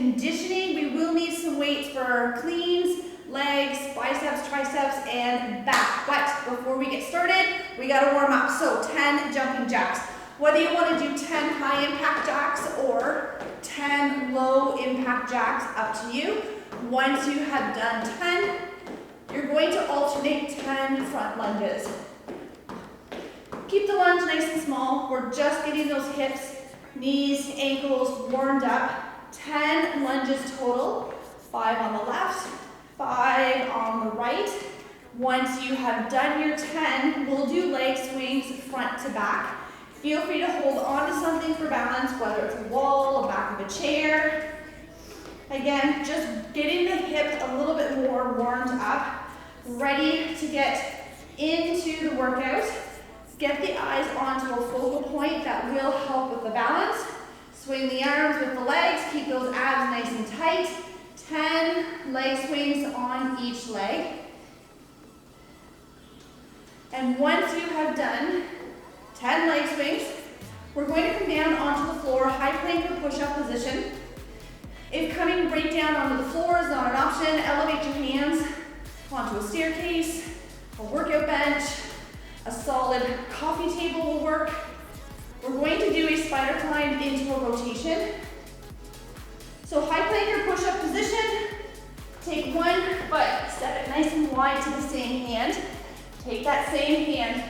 conditioning. We will need some weights for cleans, legs, biceps, triceps, and back. But before we get started, we gotta warm up. So 10 jumping jacks. Whether you wanna do 10 high impact jacks or 10 low impact jacks, up to you. Once you have done 10, you're going to alternate 10 front lunges. Keep the lunge nice and small. We're just getting those hips, knees, ankles warmed up. 10 lunges total, 5 on the left, 5 on the right. Once you have done your 10, we'll do leg swings front to back. Feel free to hold on to something for balance, whether it's a wall, the back of a chair. Again, just getting the hip a little bit more warmed up, ready to get into the workout. Get the eyes onto a focal point that will help with the balance. Swing the arms with the legs, keep those abs nice and tight. 10 leg swings on each leg. And once you have done 10 leg swings, we're going to come down onto the floor, high plank or push-up position. If coming right down onto the floor is not an option, elevate your hands onto a staircase, a workout bench, a solid coffee table will work. We're going to do a spider climb into a rotation. So high plank or push-up position, take one foot, step it nice and wide to the same hand. Take that same hand,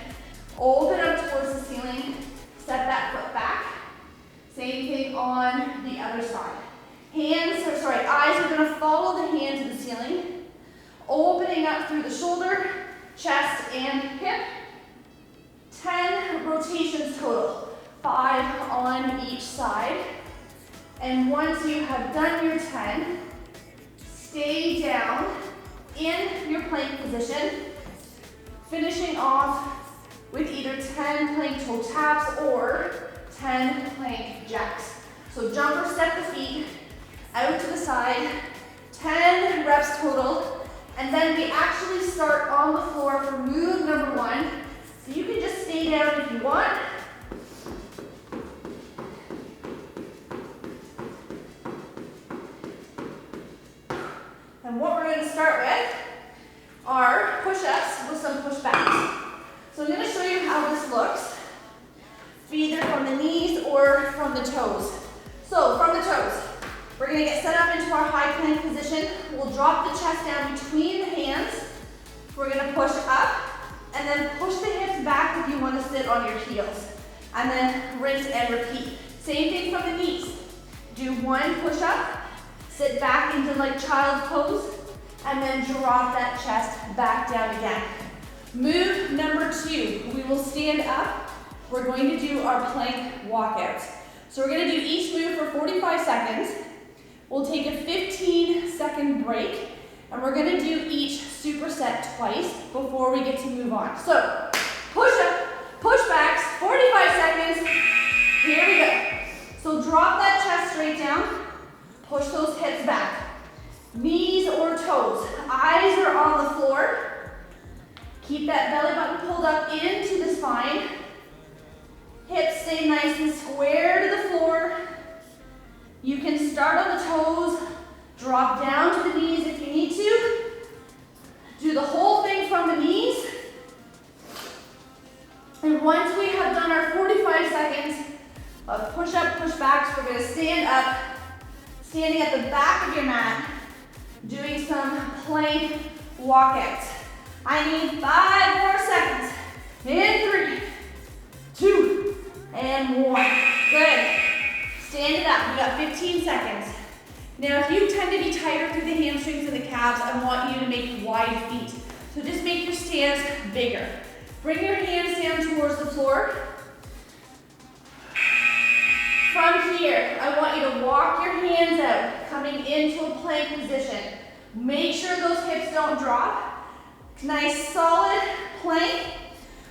open up towards the ceiling, step that foot back. Same thing on the other side. Eyes are gonna follow the hand to the ceiling, opening up through the shoulder, chest, and hip. 10 rotations total, 5 on each side. And once you have done your 10, stay down in your plank position, finishing off with either 10 plank toe taps or 10 plank jacks. So jump or step the feet out to the side, 10 reps total, and then we actually start on the floor for move number 1. So you can just stay down if you want. And what we're going to start with are push-ups with some push-backs. So I'm going to show you how this looks, either from the knees or from the toes. So from the toes, we're going to get set up into our high plank position. We'll drop the chest down between the hands. We're going to push up and then push the hips back if you want to sit on your heels. And then rinse and repeat. Same thing from the knees. Do one push-up, sit back into like child's pose, and then drop that chest back down again. Move number 2, we will stand up. We're going to do our plank walkouts. So we're going to do each move for 45 seconds. We'll take a 15-second break, and we're going to do each superset twice before we get to move on. So push up, push backs, 45 seconds. Here we go. So drop that chest straight down, push those hips back. Knees or toes, eyes are on the floor. Keep that belly button pulled up into the spine. Hips stay nice and square to the floor. You can start on the toes, drop down to the knees if you need to. Do the whole thing from the knees. And once we have done our 45 seconds of push-up, push-backs, we're going to stand up, standing at the back of your mat, doing some plank walkouts. I need 5 more seconds. In 3, 2, and 1. Good. Stand it up. We got 15 seconds. Now, if you tend to be tighter through the hamstrings and the calves, I want you to make wide feet. So just make your stance bigger. Bring your hands down towards the floor. From here, I want you to walk your hands out, coming into a plank position. Make sure those hips don't drop. Nice solid plank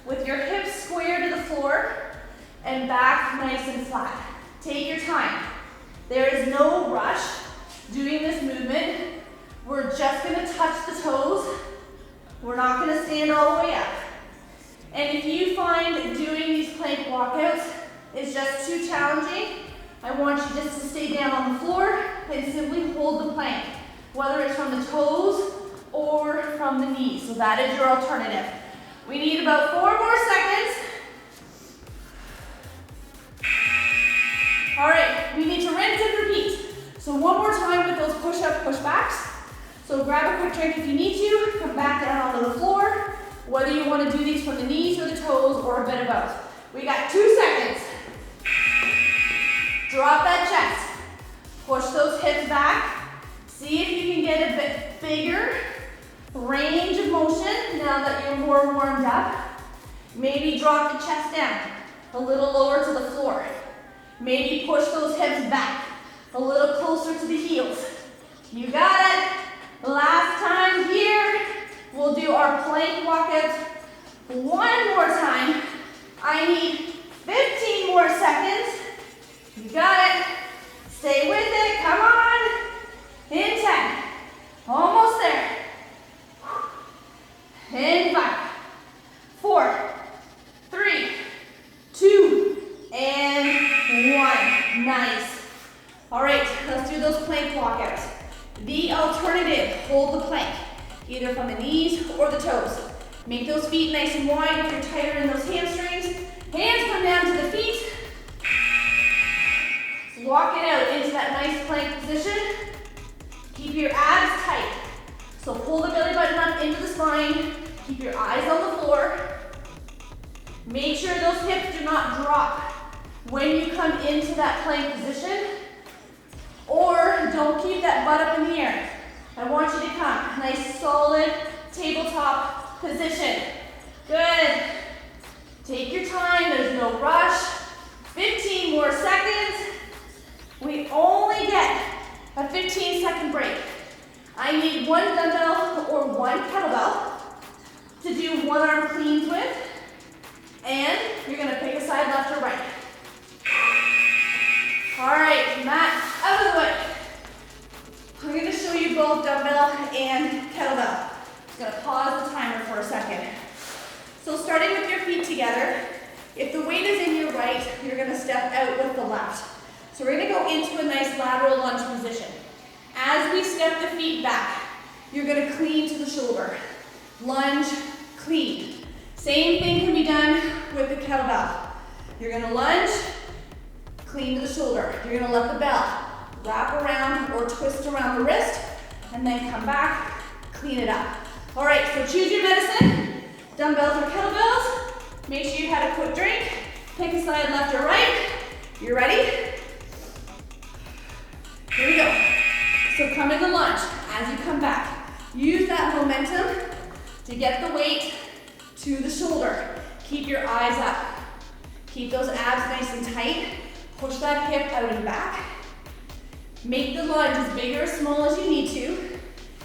with your hips square to the floor and back nice and flat. Take your time. There is no rush doing this movement. We're just going to touch the toes. We're not going to stand all the way up. And if you find doing these plank walkouts is just too challenging, I want you just to stay down on the floor and simply hold the plank, whether it's from the toes or from the knees. So that is your alternative. We need about 4 more seconds. All right, we need to rinse and repeat. So one more time with those push-up, push-backs. So grab a quick drink if you need to, come back down onto the floor, whether you want to do these from the knees or the toes or a bit of both. We got 2 seconds. Drop that chest. Push those hips back. See if you can get a bit bigger range of motion now that you're more warmed up. Maybe drop the chest down a little lower to the floor. Maybe push those hips back a little closer to the heels. You got it. Last time here, we'll do our plank walkouts one more time. I need 15 more seconds. You got it. Stay with it. Come on. In 10. Almost there. In 5, 4, 3, 2, and 1. Nice. All right, let's do those plank walkouts. The alternative, hold the plank, either from the knees or the toes. Make those feet nice and wide if you're tighter in those hamstrings. Hands come down to the feet. Walk it out into that nice plank position. Keep your abs tight. So pull the belly button up into the spine. Keep your eyes on the floor. Make sure those hips do not drop when you come into that plank position. Or don't keep that butt up in the air. I want you to come. Nice solid tabletop position. Good. Take your time, there's no rush. 15 more seconds. We only get a 15-second break. I need 1 dumbbell or 1 kettlebell to do 1 arm cleans with. And you're gonna pick a side, left or right. All right, mat out of the way. I'm gonna show you both dumbbell and kettlebell. Just gonna pause the timer for a second. So starting with your feet together, if the weight is in your right, you're gonna step out with the left. So we're gonna go into a nice lateral lunge position. As we step the feet back, you're gonna clean to the shoulder. Lunge, clean. Same thing can be done with the kettlebell. You're gonna lunge, clean to the shoulder. You're gonna let the bell wrap around or twist around the wrist, and then come back, clean it up. All right, so choose your medicine, dumbbells or kettlebells. Make sure you had a quick drink. Pick a side, left or right. You ready? Here we go. So come into lunge. As you come back, use that momentum to get the weight to the shoulder. Keep your eyes up. Keep those abs nice and tight. Push that hip out and back. Make the lunge as big or as small as you need to.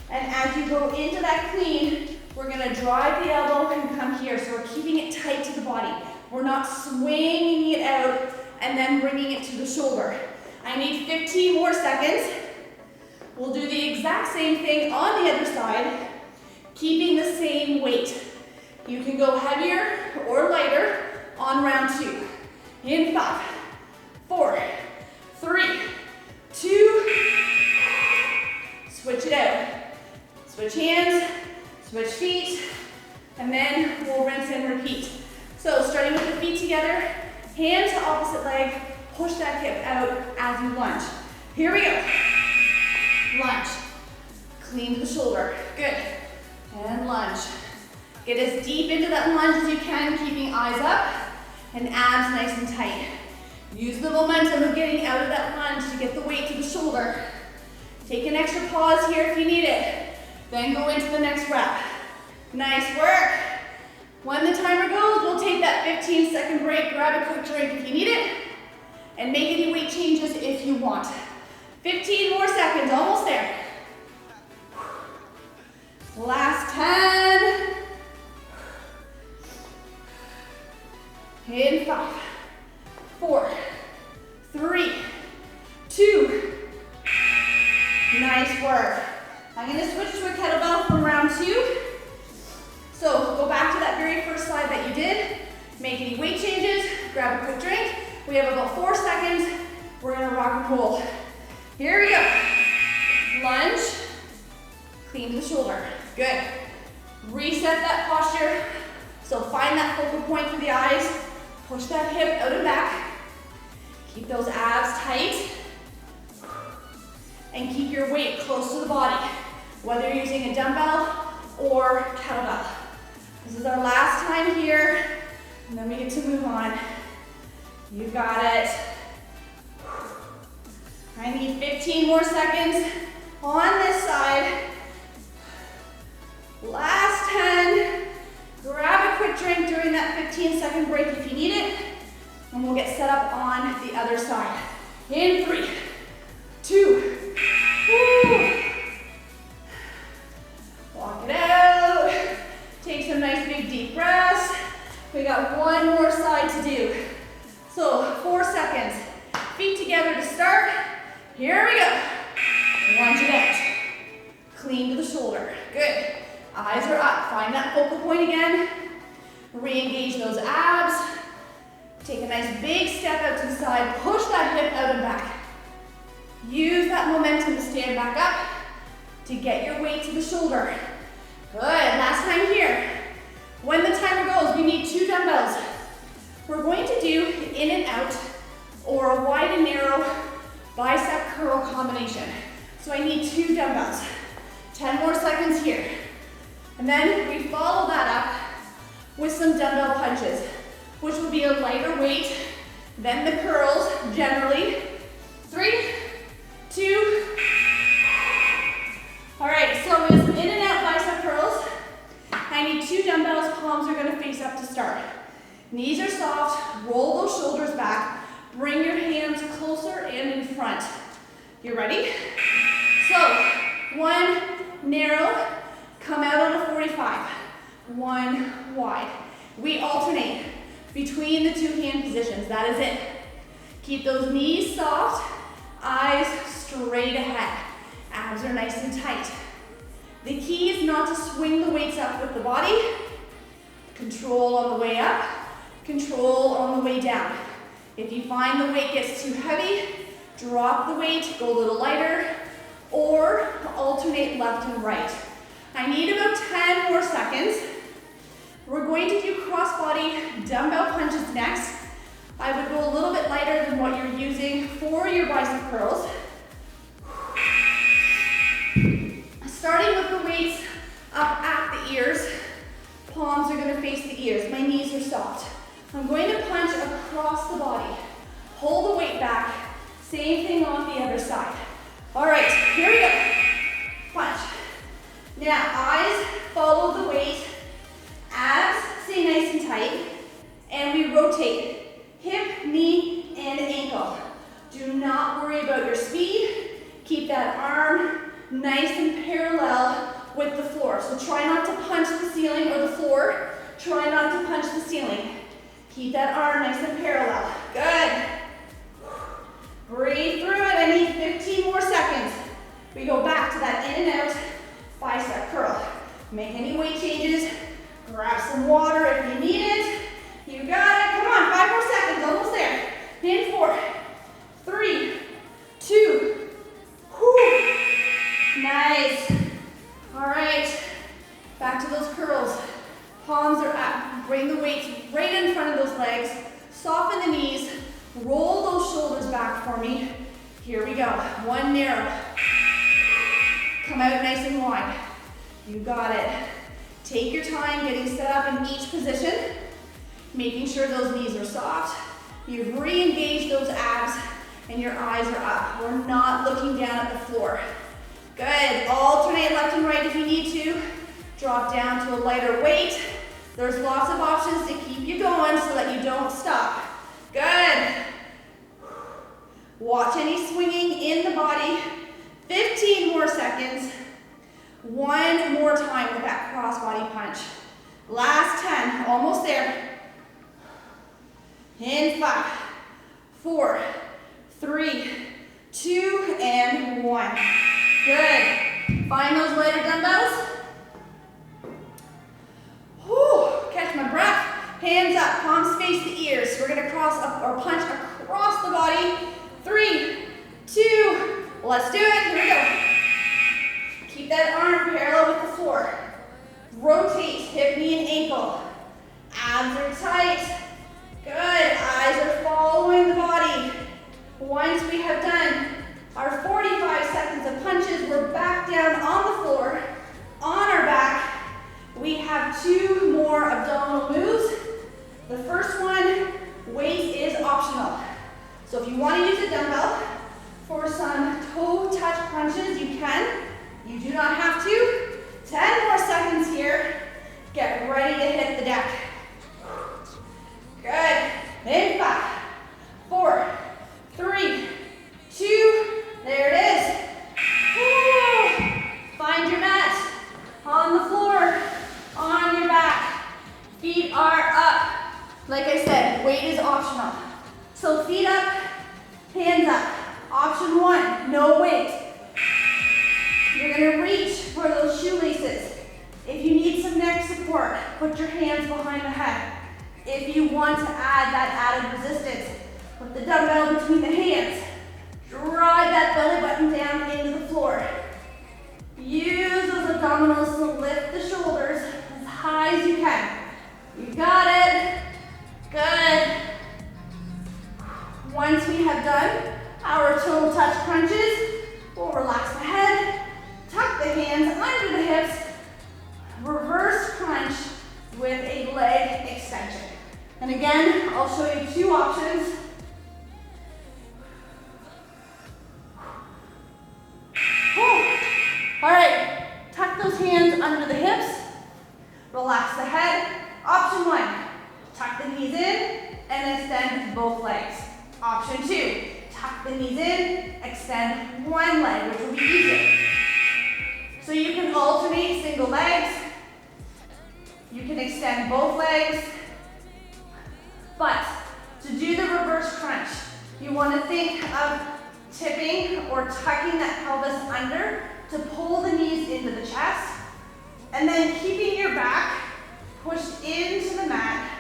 And as you go into that clean, we're gonna drive the elbow and come here. So we're keeping it tight to the body. We're not swinging it out and then bringing it to the shoulder. I need 15 more seconds. We'll do the exact same thing on the other side, keeping the same weight. You can go heavier or lighter on round 2. In 5, 4, 3, 2, switch it out. Switch hands, switch feet, and then we'll rinse and repeat. So starting with the feet together, hand to opposite leg, push that hip out as you lunge. Here we go. Lunge. Clean to the shoulder. Good. And lunge. Get as deep into that lunge as you can, keeping eyes up and abs nice and tight. Use the momentum of getting out of that lunge to get the weight to the shoulder. Take an extra pause here if you need it. Then go into the next rep. Nice work. When the timer goes, we'll take that 15-second break, grab a quick drink if you need it, and make any weight changes if you want. 15 more seconds, almost there. Last 10. In 5, 4, 3, 2. Nice work. I'm gonna switch to a kettlebell from round 2. So go back to that very first slide that you did. Make any weight changes, grab a quick drink. We have about 4 seconds. We're gonna rock and roll. Here we go. Lunge, clean to the shoulder. Good. Reset that posture. So find that focal point through the eyes. Push that hip out and back. Keep those abs tight. And keep your weight close to the body, whether you're using a dumbbell or kettlebell. This is our last time here, and then we get to move on. You got it. I need 15 more seconds on this side. Last 10. Grab a quick drink during that 15-second break if you need it, and we'll get set up on the other side. In 3, 2, woo. Walk it out. Take some nice big deep breaths. We got one more side to do. So 4 seconds. Feet together to start. Here we go. Lunge it out. Clean to the shoulder. Good. Eyes are up. Find that focal point again. Re-engage those abs. Take a nice big step out to the side. Push that hip out and back. Use that momentum to stand back up to get your weight to the shoulder. Good. Last time here. When the timer goes, we need 2 dumbbells. We're going to do in and out or a wide and narrow bicep curl combination. So I need 2 dumbbells. 10 more seconds here. And then we follow that up with some dumbbell punches, which will be a lighter weight than the curls generally. 3, 2. All right, so we have some in and out bicep curls. I need 2 dumbbells, palms are gonna face up to start. Knees are soft, roll those shoulders back, bring your hands closer and in front. You ready? So, 1 narrow, come out on a 45. 1 wide. We alternate between the 2 hand positions, that is it. Keep those knees soft, eyes straight ahead. Abs are nice and tight. The key is not to swing the weights up with the body. Control on the way up, control on the way down. If you find the weight gets too heavy, drop the weight, go a little lighter, or alternate left and right. I need about 10 more seconds. We're going to do crossbody dumbbell punches next. I would go a little bit lighter than what you're using for your bicep curls. Starting with the weights up at the ears. Palms are gonna face the ears. My knees are soft. I'm going to punch across the body. Hold the weight back. Same thing on the other side. All right, here we go. Punch. Now, eyes follow the weight. Abs stay nice and tight. And we rotate. Hip, knee, and ankle. Do not worry about your speed. Keep that arm nice and parallel with the floor. So try not to punch the ceiling or the floor. Try not to punch the ceiling. Keep that arm nice and parallel. Good. Breathe through it. I need 15 more seconds. We go back to that in and out bicep curl. Make any weight changes. Grab some water if you need it. You got it. Come on, 5 more seconds. Almost there. In 4, 3, 2. Whew. Nice. All right. Back to those curls. Palms are up. Bring the weights right in front of those legs. Soften the knees. Roll those shoulders back for me. Here we go. 1 narrow. Come out nice and wide. You got it. Take your time getting set up in each position. Making sure those knees are soft. You've re-engaged those abs and your eyes are up. We're not looking down at the floor. Good. Alternate left and right if you need to. Drop down to a lighter weight. There's lots of options to keep you going so that you don't stop. Good. Watch any swinging in the body. 15 more seconds. 1 more time with that crossbody punch. Last 10, almost there. In 5, 4, 3, 2, and 1. Good. Find those lighter dumbbells. Whew. Catch my breath. Hands up, palms face the ears. We're gonna cross up or punch across the body. 3, let's do it. Here we go. Keep that arm parallel with the floor. Rotate hip, knee, and ankle. Abs are tight. Good. Eyes are following the body. Once we have done our 45 seconds of punches, we're back down on the floor, on our back. We have 2 more abdominal moves. The first one, weight is optional. So if you want to use a dumbbell for some toe touch punches, you can. You do not have to. 10 more seconds here. Get ready to hit the deck. Good. In 5, 4, 3, 2, there it is. Woo. Find your mat on the floor, on your back. Feet are up. Like I said, weight is optional. So feet up, hands up. Option 1, no weight. You're gonna reach for those shoelaces. If you need some neck support, put your hands behind the head. If you want to add that added resistance, put the dumbbell between the hands. Drive that belly button down into the floor. Use those abdominals to lift the shoulders as high as you can. You got it. Good. Once we have done our toe touch punches, we'll relax the head, tuck the hands under the hips, reverse crunch with a leg extension. And again, I'll show you 2 options. All right, tuck those hands under the hips, relax the head. Option 1, tuck the knees in and extend both legs. Option 2, tuck the knees in, extend one leg, which will be easier. So you can alternate single legs. You can extend both legs. But to do the reverse crunch, you want to think of tipping or tucking that pelvis under to pull the knees into the chest, and then keeping your back pushed into the mat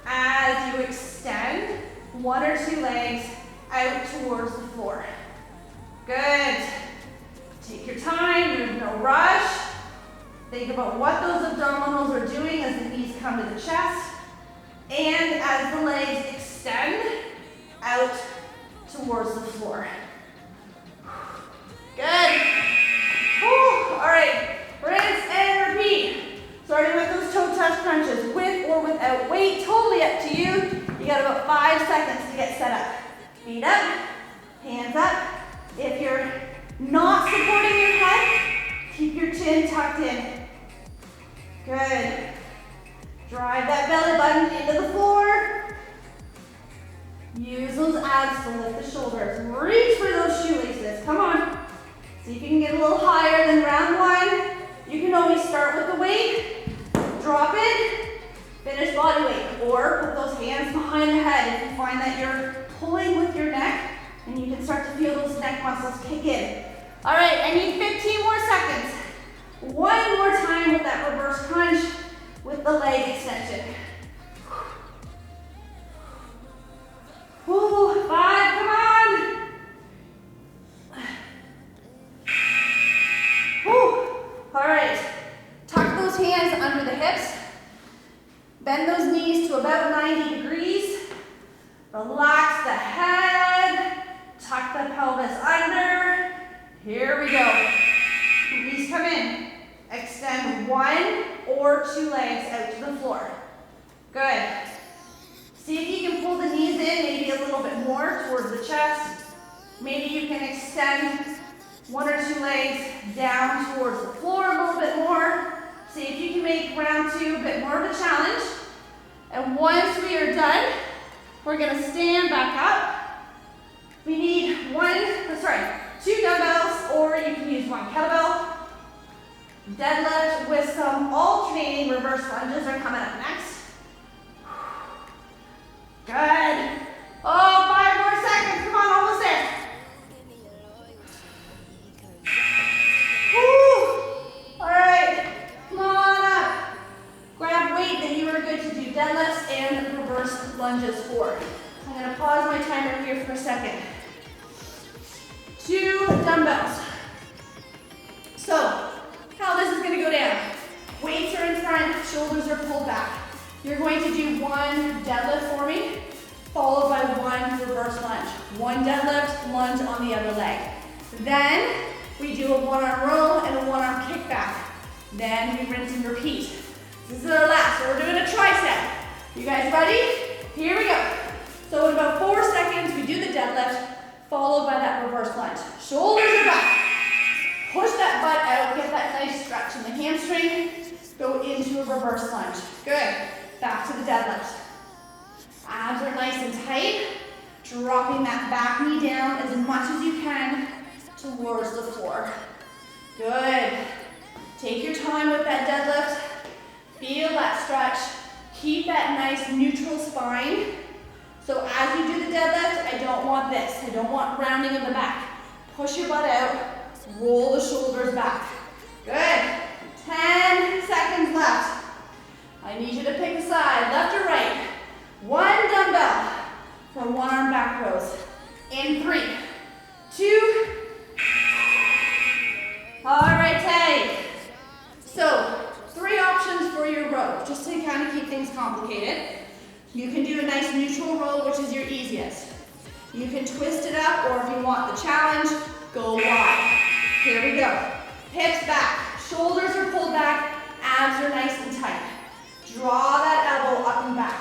as you extend 1 or 2 legs out towards the floor. Good. Take your time, there's no rush. Think about what those abdominals are doing as the knees come to the chest and as the legs extend out towards the floor. Good. Whew. All right, rinse and repeat. Starting with those toe touch crunches, with or without weight, totally up to you. You got about 5 seconds to get set up. Feet up, hands up. If you're not supporting your head, keep your chin tucked in. Good. Drive that belly button into the floor. Use those abs to lift the shoulders. Reach for those shoelaces. Come on. See if you can get a little higher than round 1. You can always start with the weight, drop it, finish body weight, or put those hands behind the head if you find that you're pulling with your neck and you can start to feel those neck muscles kick in. All right, I need 15 more seconds. 1 more time with that reverse crunch with the leg extension. Ooh, 5, come on. Ooh. All right, tuck those hands under the hips. Bend those knees to about 90 degrees. Relax the head. Tuck the pelvis under. Here we go. Knees come in. Extend 1 or 2 legs out to the floor. Good. See if you can pull the knees in, maybe a little bit more towards the chest. Maybe you can extend 1 or 2 legs down towards the floor a little bit more. See if you can make round 2 a bit more of a challenge. And once we are done, we're gonna stand back up. We need 2 dumbbells, or you can use 1 kettlebell. Deadlift with some alternating reverse lunges are coming up next. Good. Oh, 5 more seconds. Come on, almost there. Woo. All right, come on up. Grab weight that you are good to do deadlifts and reverse lunges for. I'm gonna pause my timer here for a second. 2 dumbbells. dumbbells. So, how this is gonna go down. Weights are in front, shoulders are pulled back. You're going to do one deadlift for me, followed by one reverse lunge. One deadlift, lunge on the other leg. Then, we do a one-arm row and a one-arm kickback. Then we rinse and repeat. This is our last, so we're doing a tricep. You guys ready? Here we go. So in about 4 seconds, we do the deadlift, followed by that reverse lunge. Shoulders are back. Push that butt out, get that nice stretch in the hamstring. Go into a reverse lunge. Good. Back to the deadlift. Abs are nice and tight. Dropping that back knee down as much as you can towards the floor. Good. Take your time with that deadlift. Feel that stretch. Keep that nice neutral spine. So as you do the deadlift, I don't want this. I don't want rounding of the back. Push your butt out. Roll the shoulders back. Good. 10 seconds left. I need you to pick a side, left or right. One dumbbell for one arm back rows. In 3, 2. All right, take. So, 3 options for your row, just to kind of keep things complicated. You can do a nice neutral row, which is your easiest. You can twist it up, or if you want the challenge, go wide. Here we go. Hips back, shoulders are pulled back, abs are nice and tight. Draw that elbow up and back.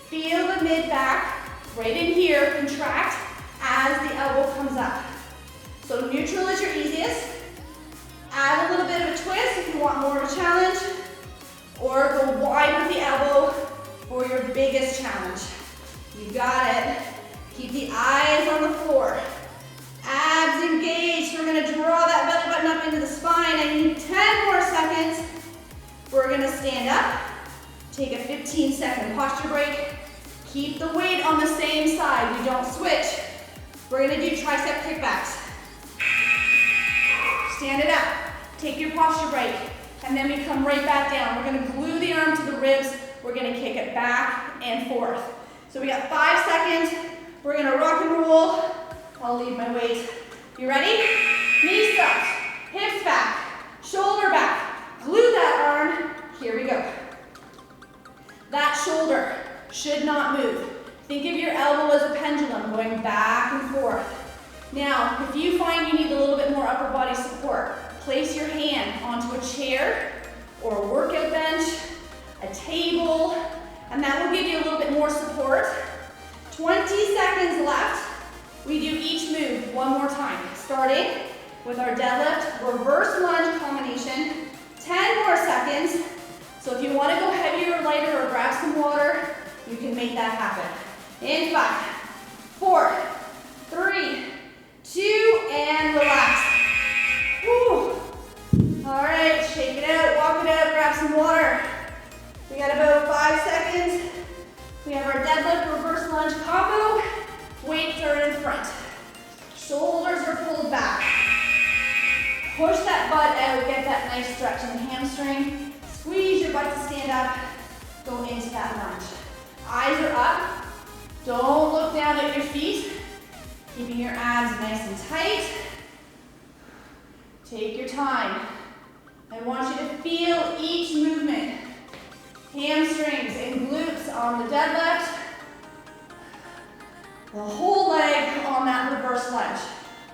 Feel the mid-back, right in here, contract as the elbow comes up. So neutral is your easiest. Add a little bit of a twist if you want more of a challenge, or go wide with the elbow for your biggest challenge. You got it. Keep the eyes on the floor. Abs engaged. We're gonna draw that belly button up into the spine. I need 10 more seconds. We're gonna stand up, take a 15-second posture break. Keep the weight on the same side. We don't switch. We're gonna do tricep kickbacks. Stand it up, take your posture break, and then we come right back down. We're gonna glue the arm to the ribs. We're gonna kick it back and forth. So we got 5 seconds. We're gonna rock and roll. I'll leave my weight. You ready? Knees tucked, hips back, shoulder back. Glue that arm. Here we go. That shoulder should not move. Think of your elbow as a pendulum going back and forth. Now, if you find you need a little bit more upper body support, place your hand onto a chair or a workout bench, a table, and that will give you a little bit more support. 20 seconds left. We do each move one more time, starting with our deadlift, reverse lunge combination. 10 more seconds. So if you want to go heavier or lighter or grab some water, you can make that happen. In 5, 4, 3, 2, and relax. Whew. All right, shake it out, walk it out, grab some water. We got about 5 seconds. We have our deadlift, reverse lunge combo. Weights are in front. Shoulders are pulled back. Push that butt out, get that nice stretch in the hamstring. Squeeze your butt to stand up. Go into that lunge. Eyes are up. Don't look down at your feet. Keeping your abs nice and tight. Take your time. I want you to feel each movement. Hamstrings and glutes on the deadlift. The whole leg on that reverse lunge.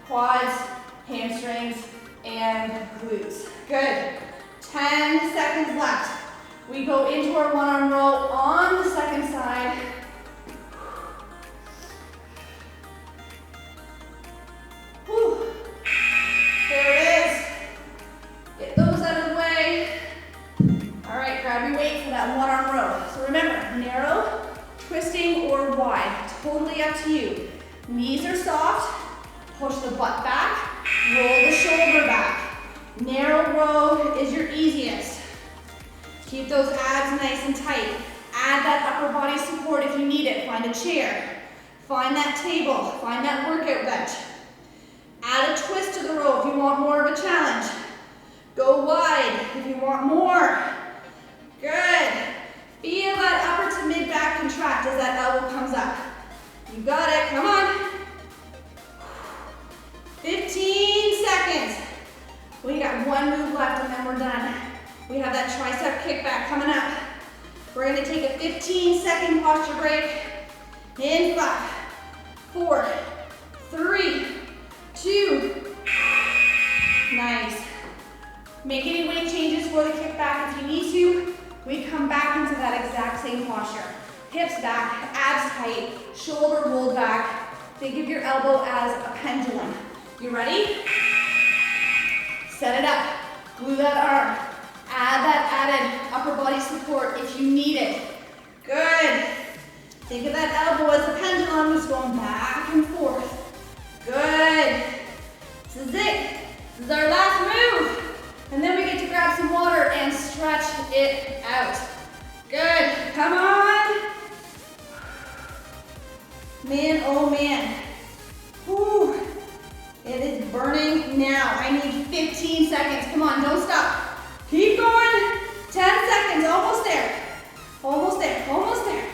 Quads, hamstrings, and glutes. Good. 10 seconds left. We go into our one-arm row on the second side. Whew. There it is. Get those out of the way. All right, grab your weight for that one-arm row. So remember, narrow, twisting, or wide. Totally up to you. Knees are soft. Push the butt back. Roll the shoulder back. Narrow row is your easiest. Keep those abs nice and tight. Add that upper body support if you need it. Find a chair. Find that table. Find that workout bench. Add a twist to the row if you want more of a challenge. Go wide if you want more. Good. Feel that upper to mid back contract as that elbow comes up. You got it. Come on. 15 that tricep kickback coming up. We're gonna take a 15-second posture break. In 5, 4, 3, 2. Nice. Make any weight changes for the kickback if you need to. We come back into that exact same posture. Hips back, abs tight, shoulder rolled back. Think of your elbow as a pendulum. You ready? Set it up. Glue that arm. Add that added upper body support if you need it. Good. Think of that elbow as a pendulum, just going back and forth. Good. This is it. This is our last move. And then we get to grab some water and stretch it out. Good. Come on. Man, oh man. Whew. It is burning now. I need 15 seconds. Come on, don't stop. Keep going. 10 seconds. Almost there. Almost there. Almost there.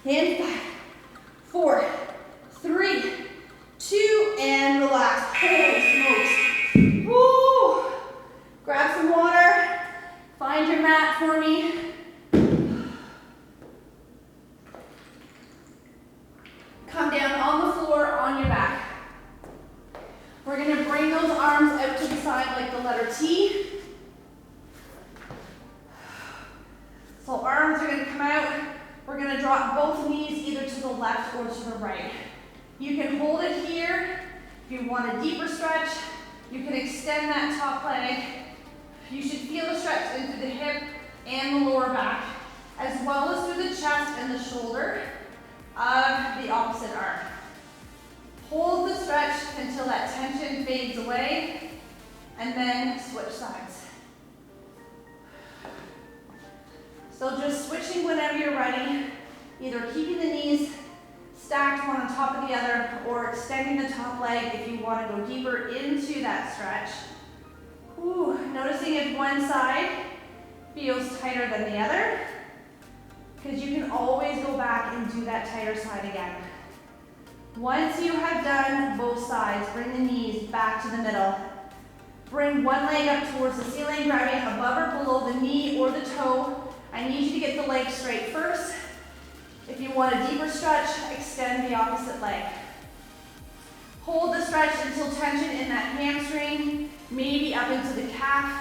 In 5, 4, 3, 2, and relax. Holy smokes. Woo. Grab some water. Find your mat for me. Come down on the floor on your back. We're going to bring those arms out to the side like the letter T. So arms are going to come out. We're going to drop both knees either to the left or to the right. You can hold it here. If you want a deeper stretch, you can extend that top leg. You should feel the stretch into the hip and the lower back, as well as through the chest and the shoulder of the opposite arm. Hold the stretch until that tension fades away, and then switch sides. So just switching whenever you're ready, either keeping the knees stacked one on top of the other or extending the top leg if you want to go deeper into that stretch. Ooh, noticing if one side feels tighter than the other, because you can always go back and do that tighter side again. Once you have done both sides, bring the knees back to the middle. Bring one leg up towards the ceiling, grabbing above or below the knee or the toe. I need you to get the leg straight first. If you want a deeper stretch, extend the opposite leg. Hold the stretch until tension in that hamstring, maybe up into the calf,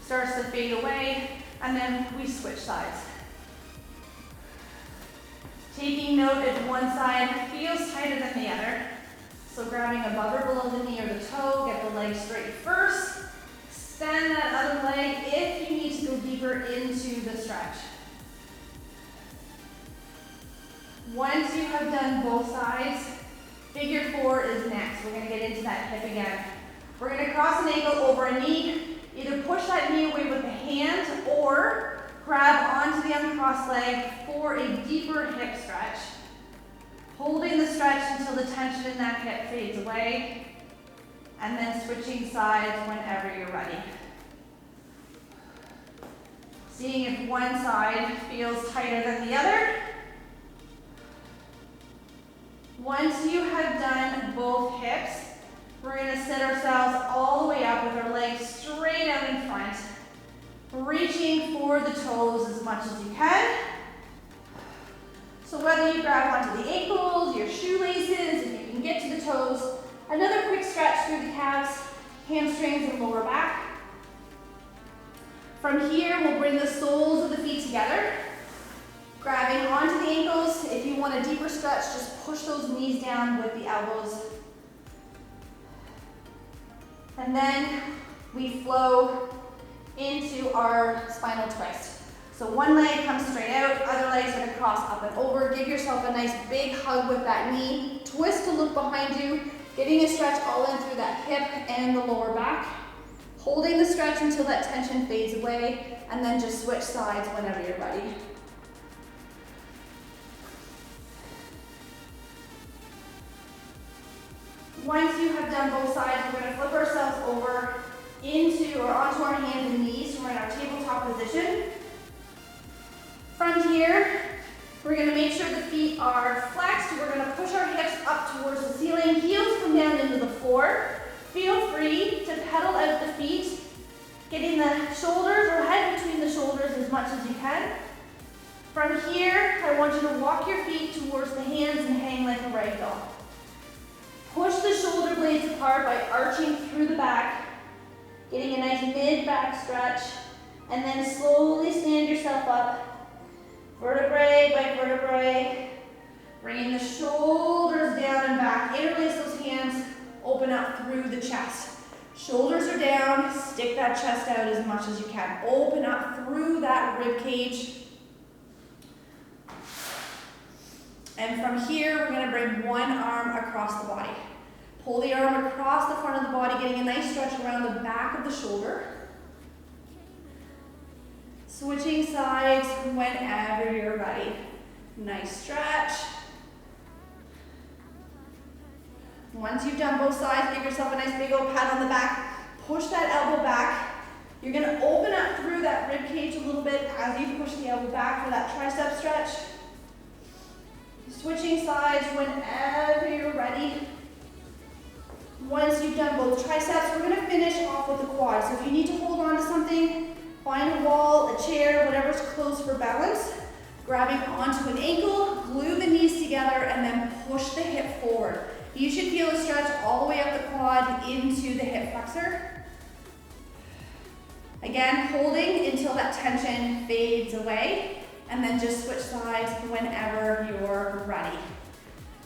starts to fade away, and then we switch sides. Taking note if one side feels tighter than the other. So grabbing above or below the knee or the toe, get the leg straight first. Extend that other leg if you need to go deeper into the stretch. Once you have done both sides, figure 4 is next. We're going to get into that hip again. We're going to cross an ankle over a knee. Either push that knee away with the hand or grab onto the uncrossed leg for a deeper hip stretch. Holding the stretch until the tension in that hip fades away, and then switching sides whenever you're ready. Seeing if one side feels tighter than the other. Once you have done both hips, we're going to sit ourselves all the way up with our legs straight out in front, reaching for the toes as much as you can. So whether you grab onto the ankles, your shoelaces, if you can get to the toes, another quick stretch through the calves, hamstrings, and lower back. From here, we'll bring the soles of the feet together, grabbing onto the ankles. If you want a deeper stretch, just push those knees down with the elbows. And then we flow into our spinal twist. So one leg comes straight out, other leg's gonna cross up and over. Give yourself a nice big hug with that knee. Twist to look behind you, getting a stretch all in through that hip and the lower back. Holding the stretch until that tension fades away, and then just switch sides whenever you're ready. Once you have done both sides, we're going to flip ourselves over into or onto our hands and knees. So we're in our tabletop position. From here, we're going to make sure the feet are flexed. We're going to push our hips up towards the ceiling. Heels come down into the floor. Feel free to pedal out the feet Getting the shoulders or head between the shoulders as much as you can. From here, I want you to walk your feet towards the hands and hang like a rag doll. Push the shoulder blades apart by arching through the back, getting a nice mid-back stretch, and then slowly stand yourself up, vertebrae by vertebrae, bringing the shoulders down and back. Interlace those hands, open up through the chest. Shoulders are down, stick that chest out as much as you can. Open up through that rib cage. And from here, we're gonna bring one arm across the body. Pull the arm across the front of the body, getting a nice stretch around the back of the shoulder. Switching sides whenever you're ready. Nice stretch. Once you've done both sides, give yourself a nice big old pat on the back. Push that elbow back. You're gonna open up through that rib cage a little bit as you push the elbow back for that tricep stretch. Switching sides whenever you're ready. Once you've done both triceps, we're gonna finish off with the quads. So if you need to hold on to something, find a wall, a chair, whatever's close for balance. Grabbing onto an ankle, glue the knees together, and then push the hip forward. You should feel a stretch all the way up the quad into the hip flexor. Again, holding until that tension fades away, and then just switch sides whenever you're ready.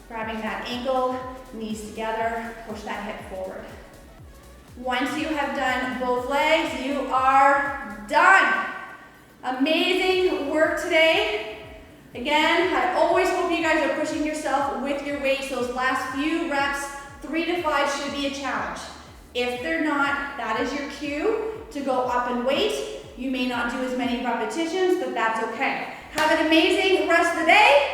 Grabbing that ankle, knees together, push that hip forward. Once you have done both legs, you are done. Amazing work today. Again, I always hope you guys are pushing yourself with your weights. Those last few reps, 3 to 5 should be a challenge. If they're not, that is your cue to go up in weight. You may not do as many repetitions, but that's okay. Have an amazing rest of the day.